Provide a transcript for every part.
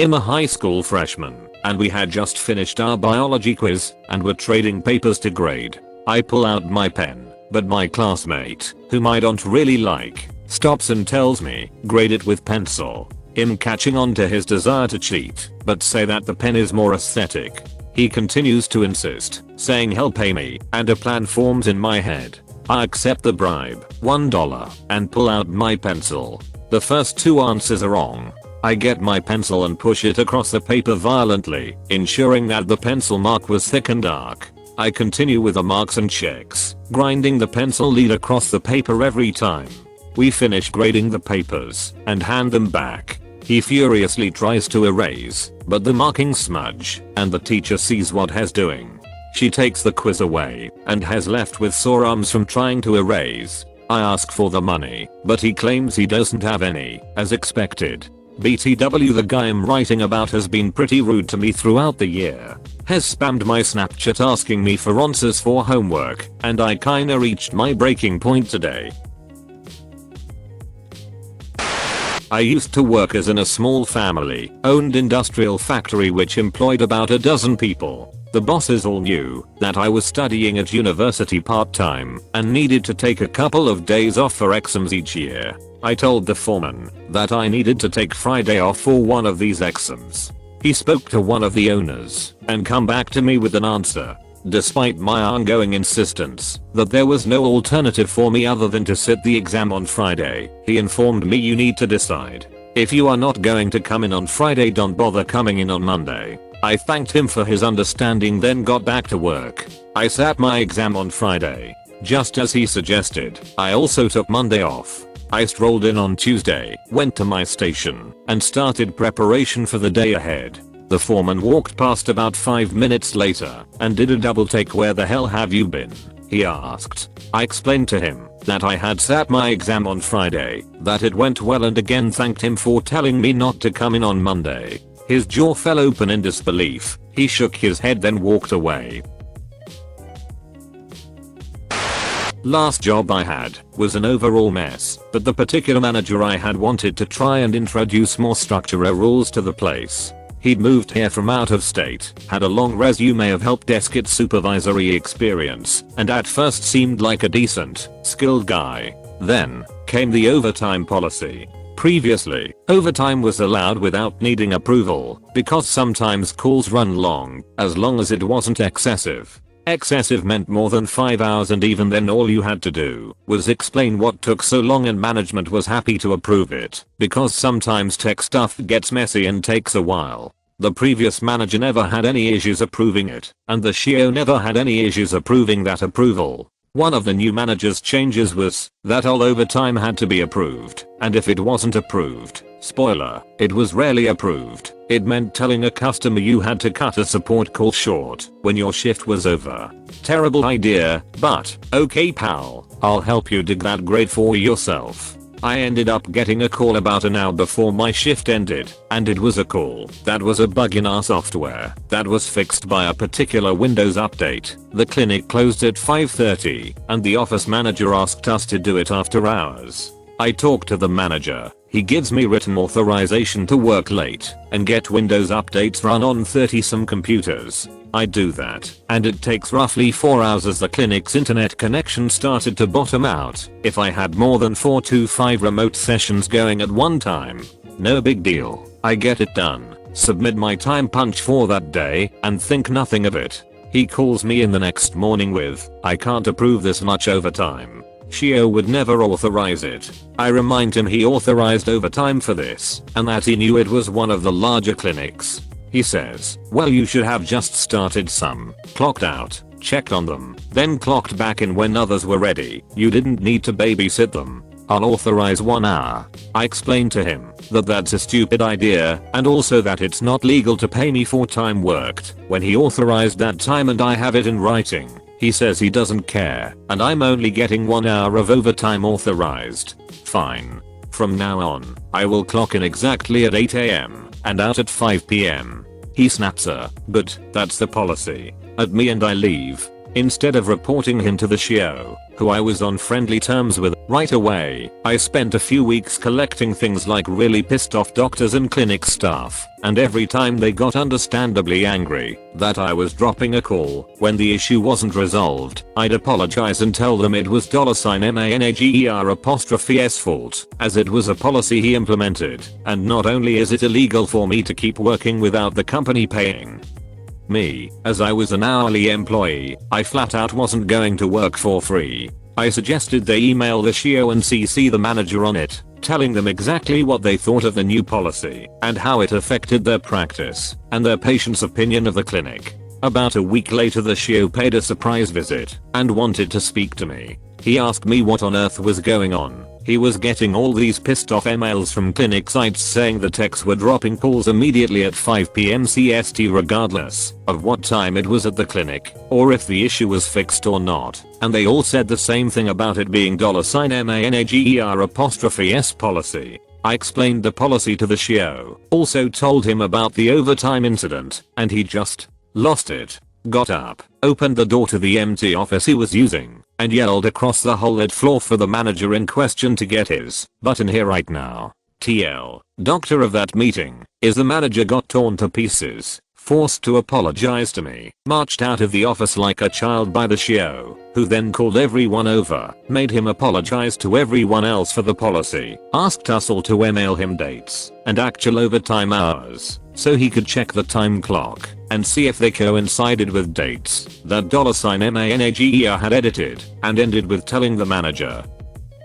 I'm a high school freshman, and we had just finished our biology quiz and were trading papers to grade. I pull out my pen, but my classmate, whom I don't really like, stops and tells me, grade it with pencil. I'm catching on to his desire to cheat, but say that the pen is more aesthetic. He continues to insist, saying he'll pay me, and a plan forms in my head. I accept the bribe, $1, and pull out my pencil. The first two answers are wrong. I get my pencil and push it across the paper violently, ensuring that the pencil mark was thick and dark. I continue with the marks and checks, grinding the pencil lead across the paper every time. We finish grading the papers and hand them back. He furiously tries to erase, but the markings smudge, and the teacher sees what he's doing. She takes the quiz away, and has left with sore arms from trying to erase. I ask for the money, but he claims he doesn't have any, as expected. BTW, the guy I'm writing about has been pretty rude to me throughout the year. Has spammed my Snapchat asking me for answers for homework, and I kinda reached my breaking point today. I used to work as in a small family-owned industrial factory which employed about a dozen people. The bosses all knew that I was studying at university part-time and needed to take a couple of days off for exams each year. I told the foreman that I needed to take Friday off for one of these exams. He spoke to one of the owners and come back to me with an answer. Despite my ongoing insistence that there was no alternative for me other than to sit the exam on Friday, he informed me, you need to decide. If you are not going to come in on Friday, don't bother coming in on Monday. I thanked him for his understanding, then got back to work. I sat my exam on Friday, just as he suggested. I also took Monday off. I strolled in on Tuesday, went to my station, and started preparation for the day ahead. The foreman walked past about 5 minutes later and did a double take. Where the hell have you been? He asked. I explained to him that I had sat my exam on Friday, that it went well, and again thanked him for telling me not to come in on Monday. His jaw fell open in disbelief. He shook his head, then walked away. Last job I had was an overall mess, but the particular manager I had wanted to try and introduce more structural rules to the place. He'd moved here from out of state, had a long resume of help desk supervisory experience, and at first seemed like a decent, skilled guy. Then came the overtime policy. Previously, overtime was allowed without needing approval, because sometimes calls run long as it wasn't excessive. Excessive meant more than 5 hours, and even then all you had to do was explain what took so long and management was happy to approve it, because sometimes tech stuff gets messy and takes a while. The previous manager never had any issues approving it, and the CEO never had any issues approving that approval. One of the new manager's changes was that all overtime had to be approved, and if it wasn't approved, spoiler, it was rarely approved. It meant telling a customer you had to cut a support call short when your shift was over. Terrible idea, but okay pal, I'll help you dig that grade for yourself. I ended up getting a call about an hour before my shift ended, and it was a call that was a bug in our software that was fixed by a particular Windows update. The clinic closed at 5:30, and the office manager asked us to do it after hours. I talked to the manager. He gives me written authorization to work late and get Windows updates run on 30-some computers. I do that, and it takes roughly 4 hours as the clinic's internet connection started to bottom out. If I had more than 4 to 5 remote sessions going at one time, no big deal. I get it done, submit my time punch for that day, and think nothing of it. He calls me in the next morning with, I can't approve this much overtime. CEO would never authorize it. I remind him he authorized overtime for this, and that he knew it was one of the larger clinics. He says, well, you should have just started some, clocked out, checked on them, then clocked back in when others were ready. You didn't need to babysit them. I'll authorize 1 hour. I explained to him that that's a stupid idea, and also that it's not legal to pay me for time worked when he authorized that time and I have it in writing. He says he doesn't care, and I'm only getting 1 hour of overtime authorized. Fine. From now on, I will clock in exactly at 8 AM and out at 5 PM. He snaps but that's the policy. At me, and I leave. Instead of reporting him to the SHIO, who I was on friendly terms with right away, I spent a few weeks collecting things like really pissed off doctors and clinic staff, and every time they got understandably angry that I was dropping a call when the issue wasn't resolved, I'd apologize and tell them it was $manager's fault, as it was a policy he implemented, and not only is it illegal for me to keep working without the company paying me, as I was an hourly employee, I flat out wasn't going to work for free. I suggested they email the SHIO and CC the manager on it, telling them exactly what they thought of the new policy and how it affected their practice and their patients' opinion of the clinic. About a week later the SHIO paid a surprise visit and wanted to speak to me. He asked me what on earth was going on. He was getting all these pissed off emails from clinic sites saying the techs were dropping calls immediately at 5 PM CST regardless of what time it was at the clinic or if the issue was fixed or not, and they all said the same thing about it being $manager's policy. I explained the policy to the SHIO, also told him about the overtime incident, and he just lost it, got up, opened the door to the empty office he was using, and yelled across the whole lead floor for the manager in question to get his butt in here right now. TL. Doctor of that meeting is the manager got torn to pieces, forced to apologize to me, marched out of the office like a child by the SHIO, who then called everyone over, made him apologize to everyone else for the policy, asked us all to email him dates and actual overtime hours so he could check the time clock and see if they coincided with dates that $manager had edited, and ended with telling the manager,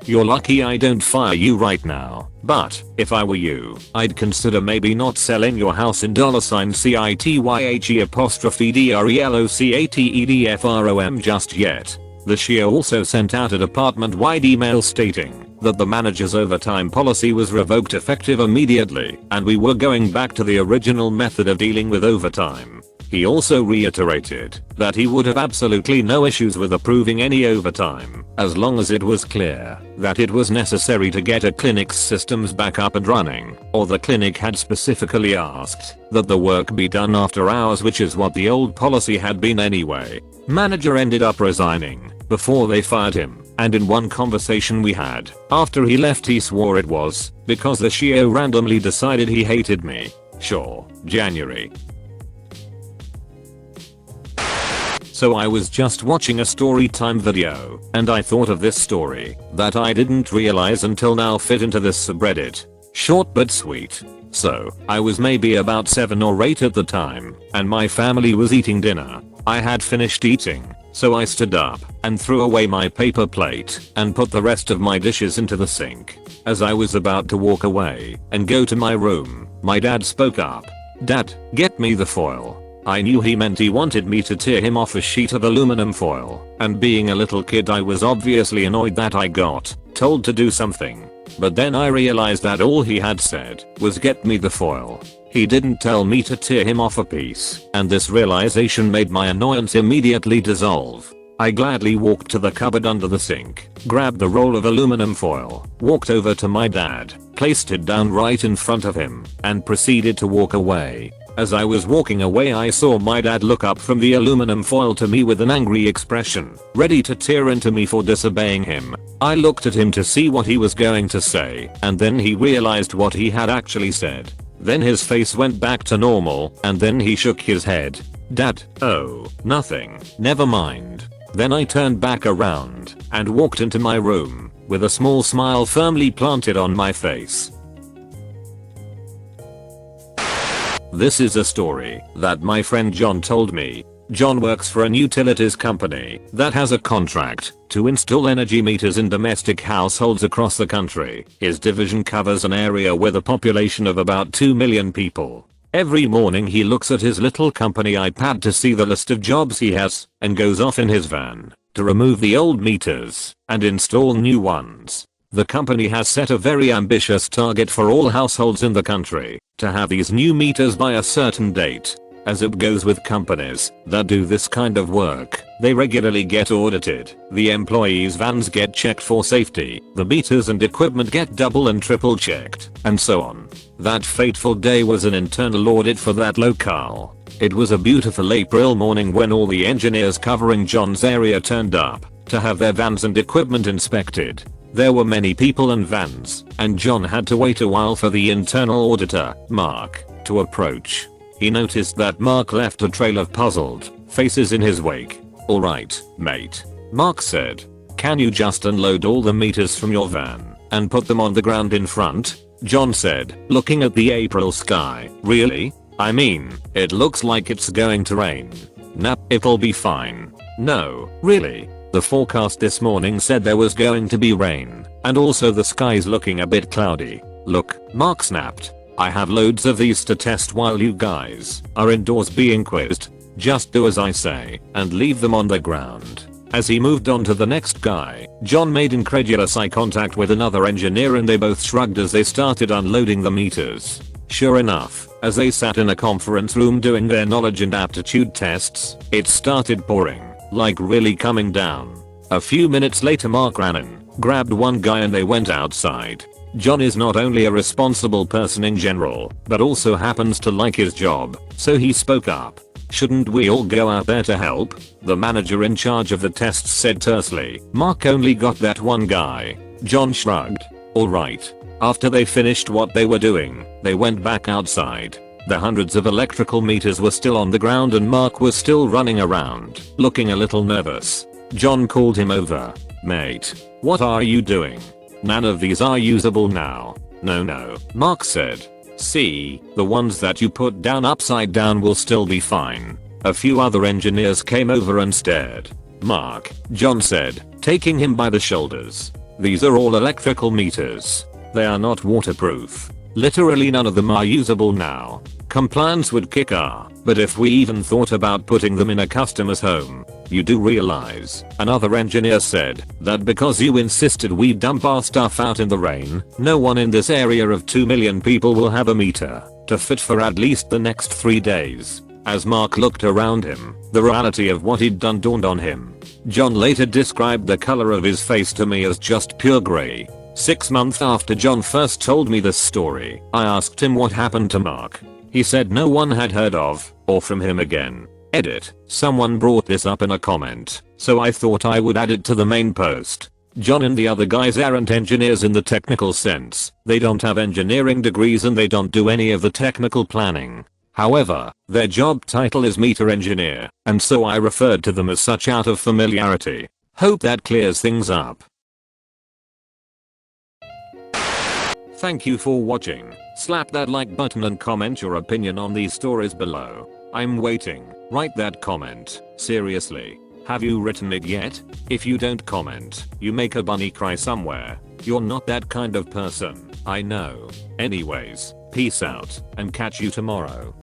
"You're lucky I don't fire you right now, but if I were you, I'd consider maybe not selling your house in $CITYHE''DRELOCATEDFROM just yet." The SHIO also sent out a department-wide email stating that the manager's overtime policy was revoked effective immediately and we were going back to the original method of dealing with overtime. He also reiterated that he would have absolutely no issues with approving any overtime as long as it was clear that it was necessary to get a clinic's systems back up and running, or the clinic had specifically asked that the work be done after hours, which is what the old policy had been anyway. Manager ended up resigning before they fired him, and in one conversation we had after he left he swore it was because the SHIO randomly decided he hated me. Sure, January. So I was just watching a story time video and I thought of this story that I didn't realize until now fit into this subreddit. Short but sweet. So, I was maybe about 7 or 8 at the time and my family was eating dinner. I had finished eating, so I stood up and threw away my paper plate and put the rest of my dishes into the sink. As I was about to walk away and go to my room, my dad spoke up. "Dad, get me the foil." I knew he meant he wanted me to tear him off a sheet of aluminum foil, and being a little kid I was obviously annoyed that I got told to do something. But then I realized that all he had said was get me the foil. He didn't tell me to tear him off a piece, and this realization made my annoyance immediately dissolve. I gladly walked to the cupboard under the sink, grabbed the roll of aluminum foil, walked over to my dad, placed it down right in front of him, and proceeded to walk away. As I was walking away I saw my dad look up from the aluminum foil to me with an angry expression, ready to tear into me for disobeying him. I looked at him to see what he was going to say, and then he realized what he had actually said. Then his face went back to normal, and then he shook his head. "Dad, oh, nothing, never mind." Then I turned back around and walked into my room with a small smile firmly planted on my face. This is a story that my friend John told me. John works for an utilities company that has a contract to install energy meters in domestic households across the country. His division covers an area with a population of about 2 million people. Every morning he looks at his little company iPad to see the list of jobs he has and goes off in his van to remove the old meters and install new ones. The company has set a very ambitious target for all households in the country to have these new meters by a certain date. As it goes with companies that do this kind of work, they regularly get audited, the employees' vans get checked for safety, the meters and equipment get double and triple checked, and so on. That fateful day was an internal audit for that locale. It was a beautiful April morning when all the engineers covering John's area turned up to have their vans and equipment inspected. There were many people and vans, and John had to wait a while for the internal auditor, Mark, to approach. He noticed that Mark left a trail of puzzled faces in his wake. "Alright, mate," Mark said. "Can you just unload all the meters from your van and put them on the ground in front?" John said, looking at the April sky. "Really? I mean, it looks like it's going to rain." "Nah, it'll be fine." "No, really? The forecast this morning said there was going to be rain, and also the sky's looking a bit cloudy." "Look," Mark snapped. "I have loads of these to test while you guys are indoors being quizzed. Just do as I say and leave them on the ground." As he moved on to the next guy, John made incredulous eye contact with another engineer and they both shrugged as they started unloading the meters. Sure enough, as they sat in a conference room doing their knowledge and aptitude tests, it started pouring, like really coming down. A few minutes later Mark ran in, grabbed one guy and they went outside. John is not only a responsible person in general, but also happens to like his job, so he spoke up. "Shouldn't we all go out there to help?" the manager in charge of the tests said tersely. "Mark only got that one guy." John shrugged. "Alright." After they finished what they were doing, they went back outside. The hundreds of electrical meters were still on the ground and Mark was still running around, looking a little nervous. John called him over. "Mate, what are you doing? None of these are usable now." No, Mark said. "See, the ones that you put down upside down will still be fine." A few other engineers came over and stared. "Mark," John said, taking him by the shoulders. "These are all electrical meters. They are not waterproof. Literally none of them are usable now. Compliance would kick our, but if we even thought about putting them in a customer's home, you do realize," another engineer said, "that because you insisted we dump our stuff out in the rain, no one in this area of 2 million people will have a meter to fit for at least the next 3 days." As Mark looked around him, the reality of what he'd done dawned on him. John later described the color of his face to me as just pure gray. 6 months after John first told me this story, I asked him what happened to Mark. He said no one had heard of or from him again. Edit. Someone brought this up in a comment, so I thought I would add it to the main post. John and the other guys aren't engineers in the technical sense. They don't have engineering degrees and they don't do any of the technical planning. However, their job title is meter engineer, and so I referred to them as such out of familiarity. Hope that clears things up. Thank you for watching. Slap that like button and comment your opinion on these stories below. I'm waiting. Write that comment. Seriously. Have you written it yet? If you don't comment, you make a bunny cry somewhere. You're not that kind of person, I know. Anyways, peace out, and catch you tomorrow.